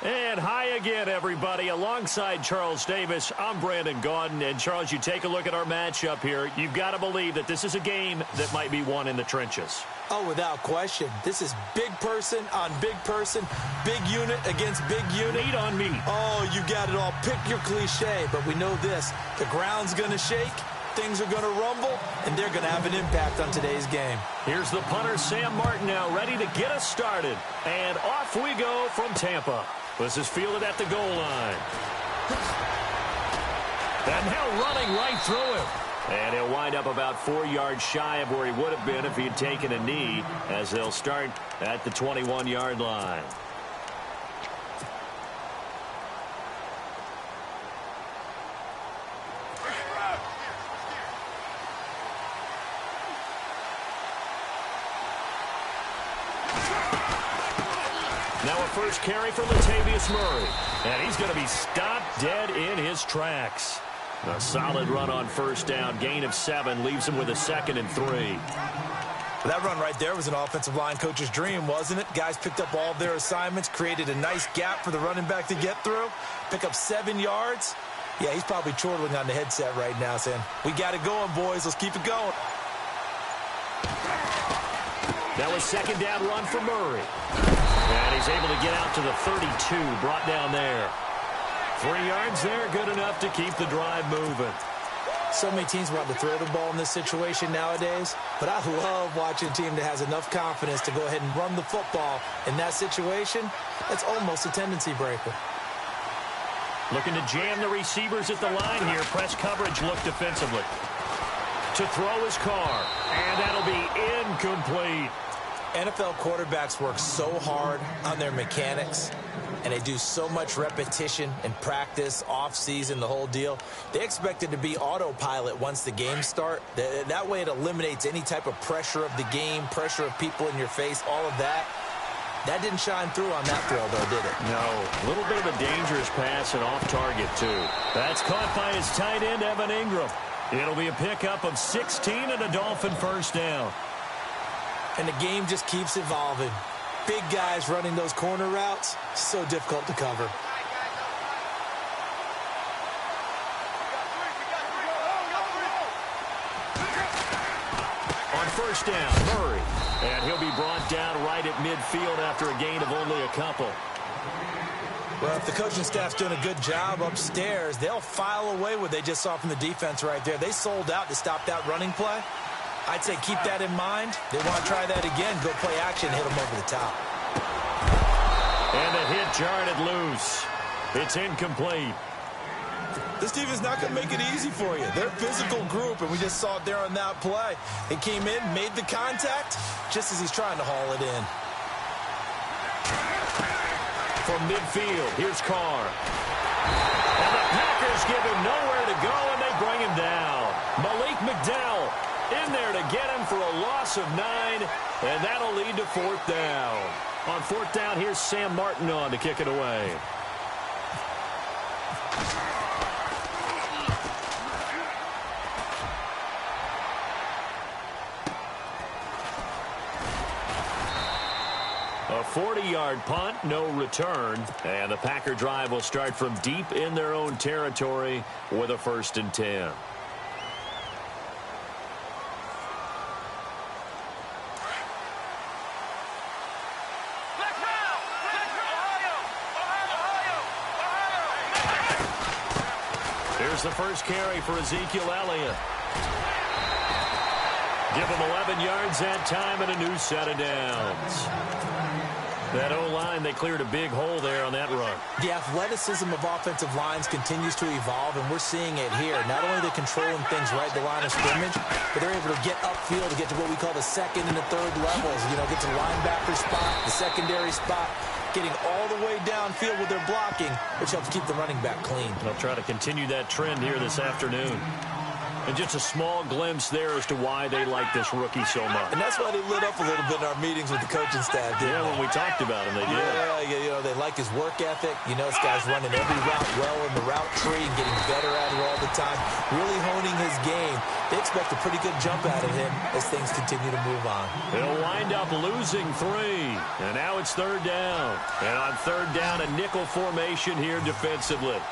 And hi again, everybody. Alongside Charles Davis, I'm Brandon Gaudin. And, Charles, you take a look at our matchup here. You've got to believe that this is a game that might be won in the trenches. Oh, without question. This is big person on big person, big unit against big unit. Meat on meat. Oh, you got it all. Pick your cliche, but we know this. The ground's going to shake, things are going to rumble, and they're going to have an impact on today's game. Here's the punter, Sam Martin, now ready to get us started. And off we go from Tampa. This is fielded at the goal line. And now running right through him. And he'll wind up about 4 yards shy of where he would have been if he had taken a knee, as they'll start at the 21-yard line. Now a first carry for Latavius Murray. And he's going to be stopped dead in his tracks. A solid run on first down. Gain of 7 leaves him with a 2nd and 3. That run right there was an offensive line coach's dream, wasn't it? Guys picked up all of their assignments, created a nice gap for the running back to get through, pick up 7 yards. Yeah, he's probably chortling on the headset right now, saying, we got it going, boys. Let's keep it going. That was second down run for Murray. And he's able to get out to the 32, brought down there. 3 yards there, good enough to keep the drive moving. So many teams want to throw the ball in this situation nowadays, but I love watching a team that has enough confidence to go ahead and run the football in that situation. That's almost a tendency breaker. Looking to jam the receivers at the line here. Press coverage look defensively. To throw his car, and that'll be incomplete. NFL quarterbacks work so hard on their mechanics, and they do so much repetition and practice, off-season, the whole deal. They expect it to be autopilot once the games start. That way it eliminates any type of pressure of the game, pressure of people in your face, all of that. That didn't shine through on that throw, though, did it? No. A little bit of a dangerous pass and off target, too. That's caught by his tight end, Evan Ingram. It'll be a pickup of 16 and a Dolphin first down. And the game just keeps evolving. Big guys running those corner routes, so difficult to cover. On first down, Murray. And he'll be brought down right at midfield after a gain of only a couple. Well, if the coaching staff's doing a good job upstairs, they'll file away what they just saw from the defense right there. They sold out to stop that running play. I'd say keep that in mind. They want to try that again. Go play action, hit them over the top. And the hit jarred it loose. It's incomplete. This team is not going to make it easy for you. They're a physical group, and we just saw it there on that play. They came in, made the contact, just as he's trying to haul it in. From midfield, here's Carr. And the Packers give him nowhere to go, and they bring him down. Malik McDowell in there to get him for a loss of 9, and that'll lead to 4th down. On 4th down, here's Sam Martin on to kick it away. A 40-yard punt, no return, and the Packer drive will start from deep in their own territory with a 1st and 10. Here's the first carry for Ezekiel Elliott. Give him 11 yards that time and a new set of downs. That O-line, they cleared a big hole there on that run. The athleticism of offensive lines continues to evolve, and we're seeing it here. Not only are they controlling things right at the line of scrimmage, but they're able to get upfield to get to what we call the 2nd and the 3rd levels. You know, get to the linebacker spot, the secondary spot, getting all the way downfield with their blocking, which helps keep the running back clean. They'll try to continue that trend here this afternoon. And just a small glimpse there as to why they like this rookie so much. And that's why they lit up a little bit in our meetings with the coaching staff. Yeah, when we talked about him, they did. Yeah, you know, they like his work ethic. You know, this guy's running every route well in the route tree and getting better at it all the time, really honing his game. They expect a pretty good jump out of him as things continue to move on. They'll wind up losing 3. And now it's 3rd down. And on 3rd down, a nickel formation here defensively.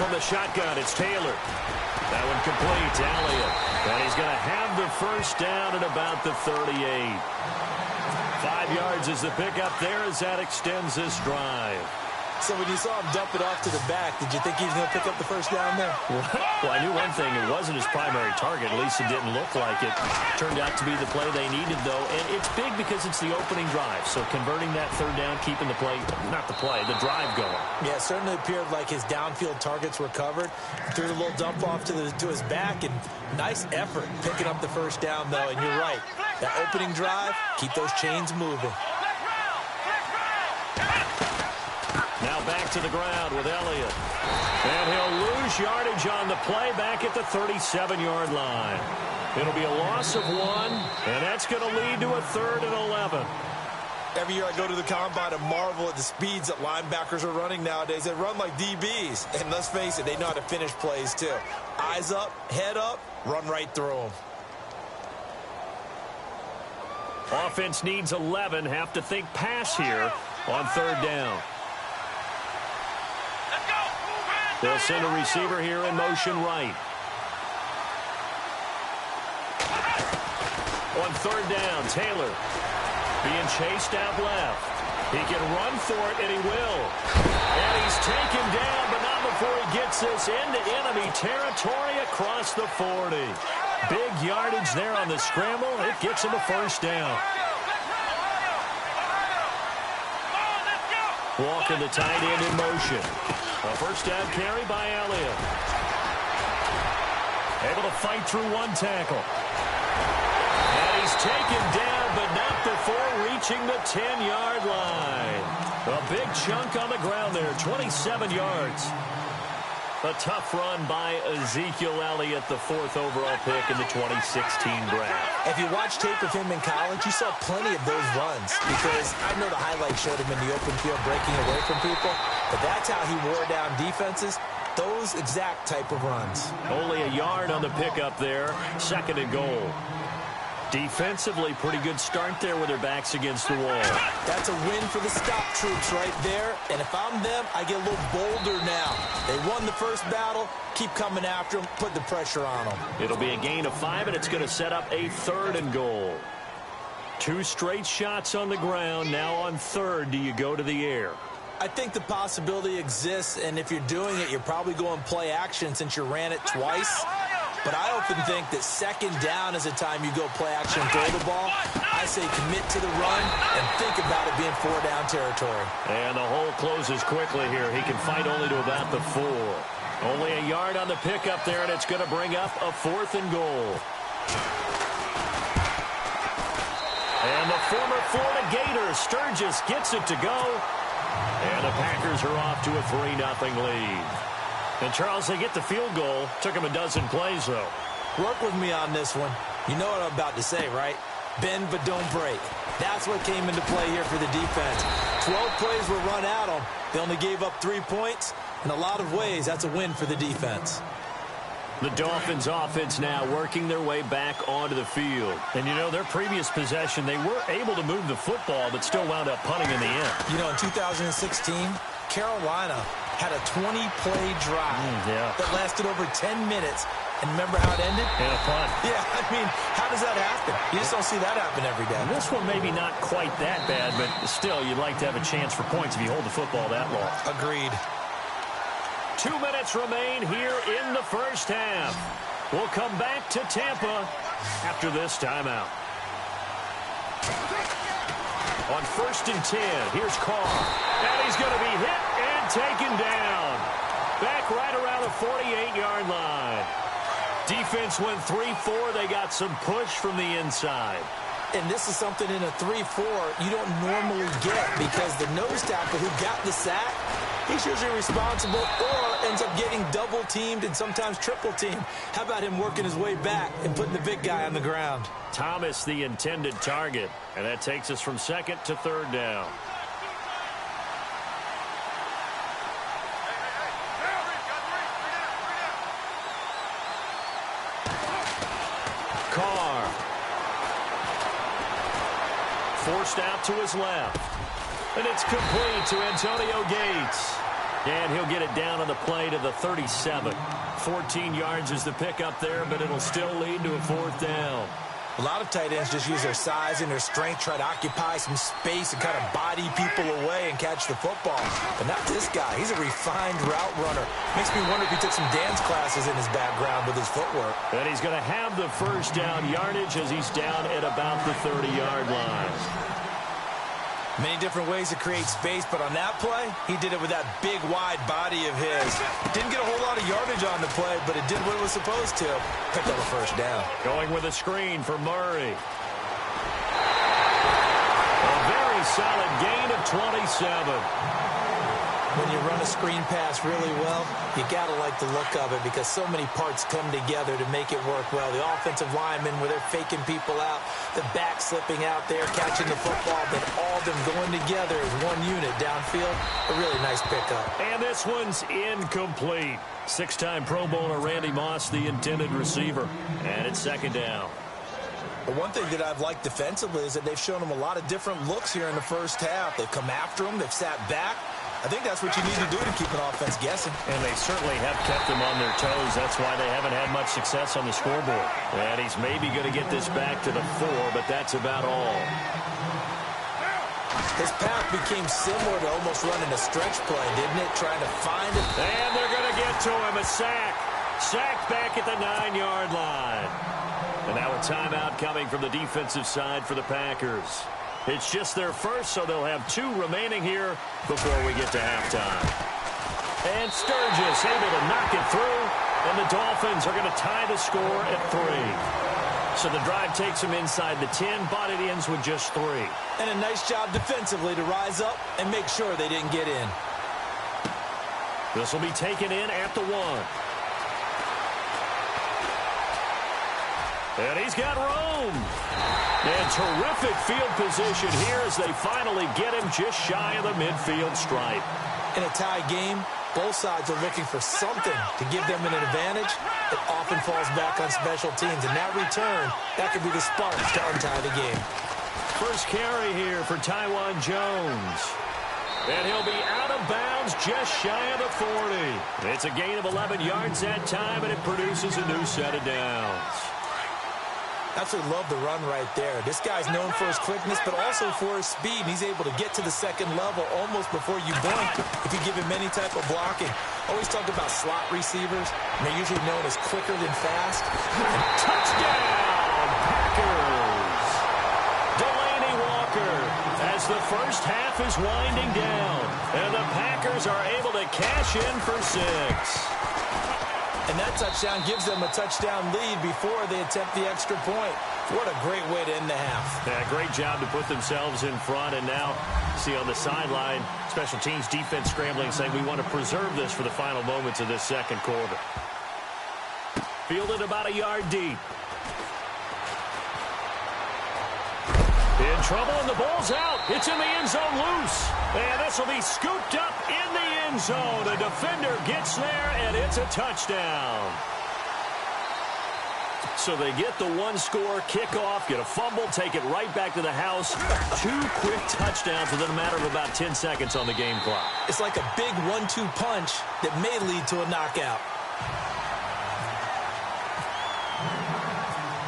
From the shotgun, it's Taylor. That one complete to Elliott. And he's going to have the first down at about the 38. 5 yards is the pickup there as that extends this drive. So when you saw him dump it off to the back, did you think he was going to pick up the first down there? Well, I knew one thing. It wasn't his primary target. At least it didn't look like it. Turned out to be the play they needed, though. And it's big because it's the opening drive. So converting that 3rd down, keeping the play, not the play, the drive going. Yeah, it certainly appeared like his downfield targets were covered. Threw a little dump off to his back, and nice effort picking up the first down, though. And you're right. That opening drive, keep those chains moving. Now back to the ground with Elliott. And he'll lose yardage on the play back at the 37-yard line. It'll be a loss of 1, and that's going to lead to a 3rd and 11. Every year I go to the combine and marvel at the speeds that linebackers are running nowadays. They run like DBs. And let's face it, they know how to finish plays too. Eyes up, head up, run right through them. Offense needs 11. Have to think pass here on 3rd down. They'll send a receiver here in motion right. On 3rd down, Taylor being chased out left. He can run for it, and he will. And he's taken down, but not before he gets this into enemy territory across the 40. Big yardage there on the scramble. It gets him a first down. Walking the tight end in motion. A first down carry by Elliott. Able to fight through one tackle. And he's taken down, but not before reaching the 10-yard line. A big chunk on the ground there, 27 yards. A tough run by Ezekiel Elliott, the 4th overall pick in the 2016 draft. If you watch tape of him in college, you saw plenty of those runs because I know the highlights showed him in the open field breaking away from people, but that's how he wore down defenses, those exact type of runs. Only a yard on the pickup there, 2nd and goal. Defensively, pretty good start there with their backs against the wall. That's a win for the stop troops right there. And if I'm them, I get a little bolder now. They won the first battle. Keep coming after them. Put the pressure on them. It'll be a gain of 5, and it's going to set up a 3rd and goal. 2 straight shots on the ground. Now on 3rd, do you go to the air? I think the possibility exists, and if you're doing it, you're probably going play action since you ran it twice. But I often think that 2nd down is a time you go play action and throw the ball. I say commit to the run and think about it being 4-down territory. And the hole closes quickly here. He can fight only to about the 4. Only a yard on the pickup there, and it's going to bring up a 4th and goal. And the former Florida Gator, Sturgis, gets it to go. And the Packers are off to a 3-0 lead. And, Charles, they get the field goal. Took them a dozen plays, though. Work with me on this one. You know what I'm about to say, right? Bend but don't break. That's what came into play here for the defense. 12 plays were run at them. They only gave up 3 points. In a lot of ways, that's a win for the defense. The Dolphins offense now working their way back onto the field. And, you know, their previous possession, they were able to move the football, but still wound up punting in the end. You know, in 2016, Carolina had a 20-play drive that lasted over 10 minutes. And remember how it ended? And a punt. Yeah, I mean, how does that happen? You just don't see that happen every day. This one maybe not quite that bad, but still, you'd like to have a chance for points if you hold the football that long. Agreed. 2 minutes remain here in the first half. We'll come back to Tampa after this timeout. On 1st and 10, here's Carr. And he's going to be hit and taken down. Back right around the 48-yard line. Defense went 3-4. They got some push from the inside. And this is something in a 3-4 you don't normally get because the nose tackle who got the sack, he's usually responsible or ends up getting double-teamed and sometimes triple-teamed. How about him working his way back and putting the big guy on the ground? Thomas, the intended target, and that takes us from second to third down. Carr. Forced out to his left. And it's complete to Antonio Gates. And he'll get it down on the play to the 37. 14 yards is the pickup there, but it'll still lead to a fourth down. A lot of tight ends just use their size and their strength, try to occupy some space and kind of body people away and catch the football. But not this guy. He's a refined route runner. Makes me wonder if he took some dance classes in his background with his footwork. And he's going to have the first down yardage as he's down at about the 30-yard line. Many different ways to create space, but on that play, he did it with that big, wide body of his. Didn't get a whole lot of yardage on the play, but it did what it was supposed to. Picked up a first down. Going with a screen for Murray. A very solid gain of 27. When you run a screen pass really well, you got to like the look of it because so many parts come together to make it work well. The offensive linemen, where they're faking people out, the back slipping out there, catching the football, then all of them going together as one unit downfield. A really nice pickup. And this one's incomplete. Six-time Pro Bowler Randy Moss, the intended receiver. And it's second down. But one thing that I've liked defensively is that they've shown them a lot of different looks here in the first half. They've come after them. They've sat back. I think that's what you need to do to keep an offense guessing. And they certainly have kept them on their toes. That's why they haven't had much success on the scoreboard. And he's maybe going to get this back to the 4, but that's about all. His path became similar to almost running a stretch play, didn't it? Trying to find it. And they're going to get to him. A sack. Sacked back at the 9-yard line. And now a timeout coming from the defensive side for the Packers. It's just their first, so they'll have 2 remaining here before we get to halftime. And Sturgis able to knock it through, and the Dolphins are going to tie the score at 3. So the drive takes them inside the 10, but it ends with just 3. And a nice job defensively to rise up and make sure they didn't get in. This will be taken in at the 1. And he's got room. And terrific field position here as they finally get him just shy of the midfield stripe. In a tie game, both sides are looking for something to give them an advantage. It often falls back on special teams. And that return, that could be the spark to untie the game. First carry here for Taiwan Jones. And he'll be out of bounds just shy of the 40. It's a gain of 11 yards that time, and it produces a new set of downs. Absolutely love the run right there. This guy's known for his quickness, but also for his speed. He's able to get to the second level almost before you blink if you give him any type of blocking. Always talk about slot receivers, and they're usually known as quicker than fast. And touchdown, Packers! Delaney Walker as the first half is winding down, and the Packers are able to cash in for 6. And that touchdown gives them a touchdown lead before they attempt the extra point. What a great way to end the half. Yeah, great job to put themselves in front. And now, see on the sideline, special teams defense scrambling, saying we want to preserve this for the final moments of this second quarter. Fielded about a yard deep. In trouble, and the ball's out. It's in the end zone loose. And this will be scooped up in the end zone. A defender gets there, and it's a touchdown. So they get the one-score kickoff, get a fumble, take it right back to the house. 2 quick touchdowns within a matter of about 10 seconds on the game clock. It's like a big 1-2 punch that may lead to a knockout.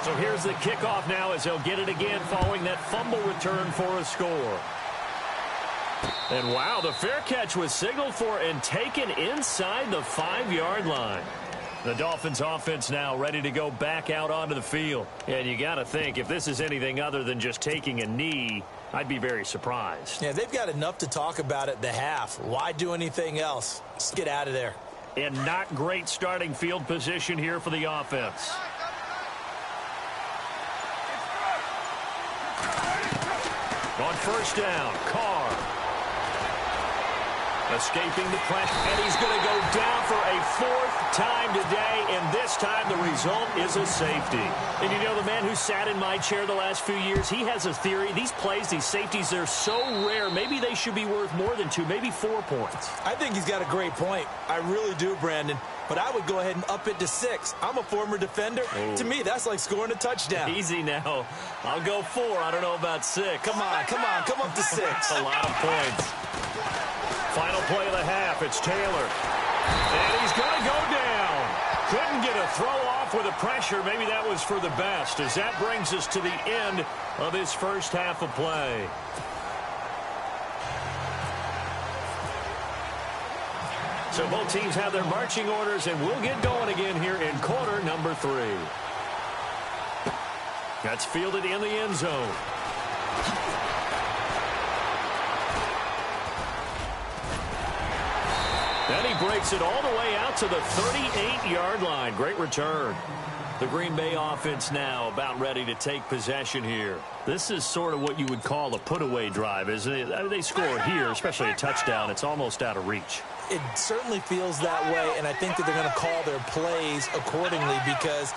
So here's the kickoff now as they'll get it again following that fumble return for a score. And wow, the fair catch was signaled for and taken inside the 5-yard line. The Dolphins offense now ready to go back out onto the field. And you got to think, if this is anything other than just taking a knee, I'd be very surprised. Yeah, they've got enough to talk about at the half. Why do anything else? Let's get out of there. And not great starting field position here for the offense. On first down, Carr. Escaping the pressure, and he's going to go down for a fourth time today, and this time the result is a safety. And you know, the man who sat in my chair the last few years, he has a theory. These plays, these safeties, they're so rare. Maybe they should be worth more than 2, maybe 4 points. I think he's got a great point. I really do, Brandon. But I would go ahead and up it to 6. I'm a former defender. Oh. To me, that's like scoring a touchdown. Easy now. I'll go 4. I don't know about 6. Come on. Come up to 6. A lot of points. Final play of the half. It's Taylor. And he's going to go down. Couldn't get a throw off with the pressure. Maybe that was for the best, as that brings us to the end of his first half of play. So both teams have their marching orders, and we'll get going again here in quarter number 3. That's fielded in the end zone. Then he breaks it all the way out to the 38-yard line. Great return. The Green Bay offense now about ready to take possession here. This is sort of what you would call a put-away drive, isn't it? I mean, they score here, especially a touchdown. It's almost out of reach. It certainly feels that way, and I think that they're going to call their plays accordingly, because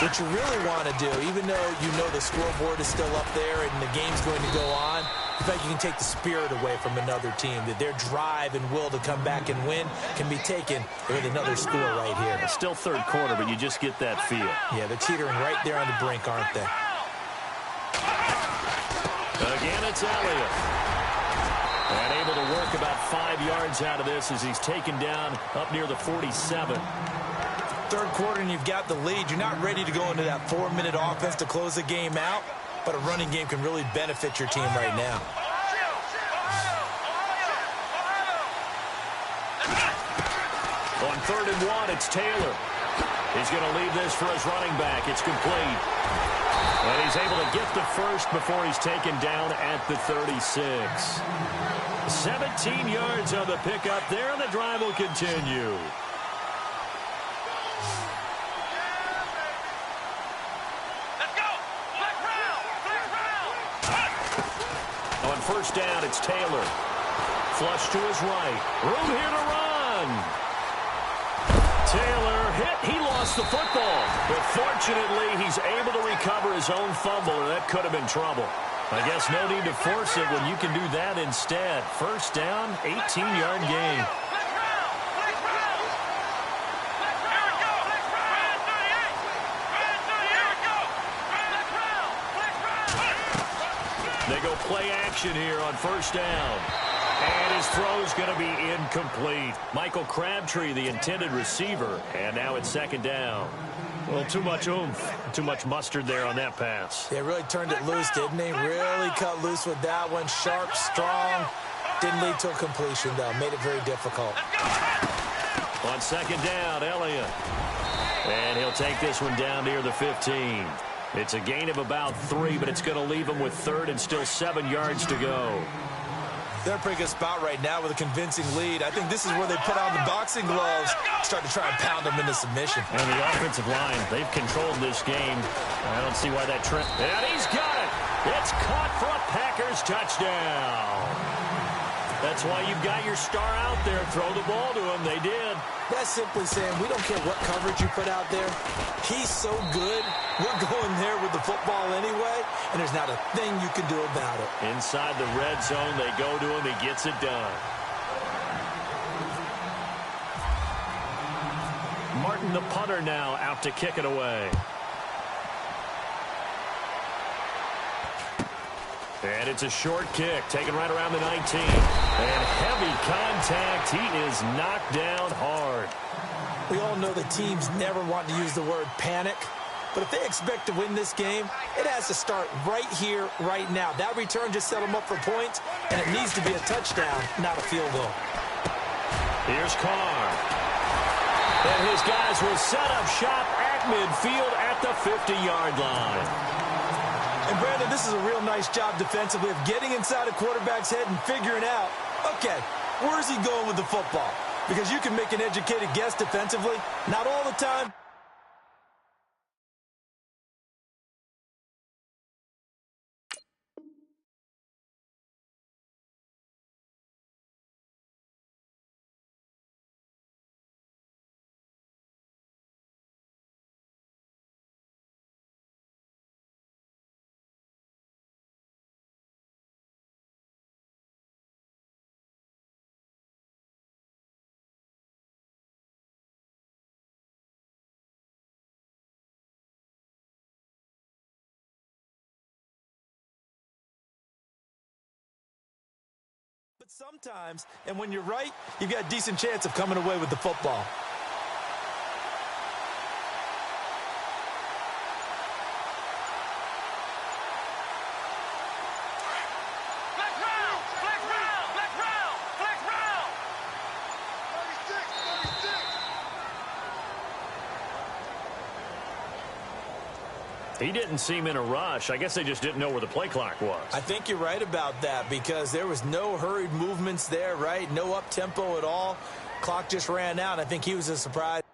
what you really want to do, even though you know the scoreboard is still up there and the game's going to go on, in fact, you can take the spirit away from another team, that their drive and will to come back and win can be taken with another score right here. It's still third quarter, but you just get that feel. Yeah, they're teetering right there on the brink, aren't they? Again, it's Elliott. And able to work about 5 yards out of this as he's taken down up near the 47. Third quarter and you've got the lead. You're not ready to go into that 4-minute offense to close the game out, but a running game can really benefit your team right now. On 3rd and 1, it's Taylor. He's going to leave this for his running back. It's complete. And he's able to get the first before he's taken down at the 36. 17 yards on the pickup there, and the drive will continue. On 1st down, it's Taylor. Flush to his right. Room here to run. Taylor hit. He lost the football. But fortunately, he's able to recover his own fumble, or that could have been trouble. I guess no need to force it when you can do that instead. 1st down, 18-yard gain. They go play action here on 1st down. And his throw's going to be incomplete. Michael Crabtree, the intended receiver. And now it's 2nd down. Well, too much oomph, too much mustard there on that pass. They really turned it loose, didn't they? Really cut loose with that one. Sharp, strong. Didn't lead to a completion, though. Made it very difficult. On 2nd down, Elliott. And he'll take this one down near the 15. It's a gain of about 3, but it's going to leave him with 3rd and still 7 yards to go. They're in a pretty good spot right now with a convincing lead. I think this is where they put on the boxing gloves, start to try and pound them into submission. And the offensive line, they've controlled this game. I don't see why that trend. And he's got it. It's caught for a Packers touchdown. That's why you've got your star out there. Throw the ball to him. They did. That's simply saying we don't care what coverage you put out there. He's so good. We're going there with the football anyway, and there's not a thing you can do about it. Inside the red zone, they go to him. He gets it done. Martin, the punter, now out to kick it away. And it's a short kick, taken right around the 19. And heavy contact. He is knocked down hard. We all know the teams never want to use the word panic. But if they expect to win this game, it has to start right here, right now. That return just set them up for points, and it needs to be a touchdown, not a field goal. Here's Carr. And his guys will set up shop at midfield at the 50-yard line. And, Brandon, this is a real nice job defensively of getting inside a quarterback's head and figuring out, okay, where's he going with the football? Because you can make an educated guess defensively. Not all the time, but sometimes, and when you're right, you've got a decent chance of coming away with the football. He didn't seem in a rush. I guess they just didn't know where the play clock was. I think you're right about that because there was no hurried movements there, right? No up-tempo at all. Clock just ran out. I think he was as surprised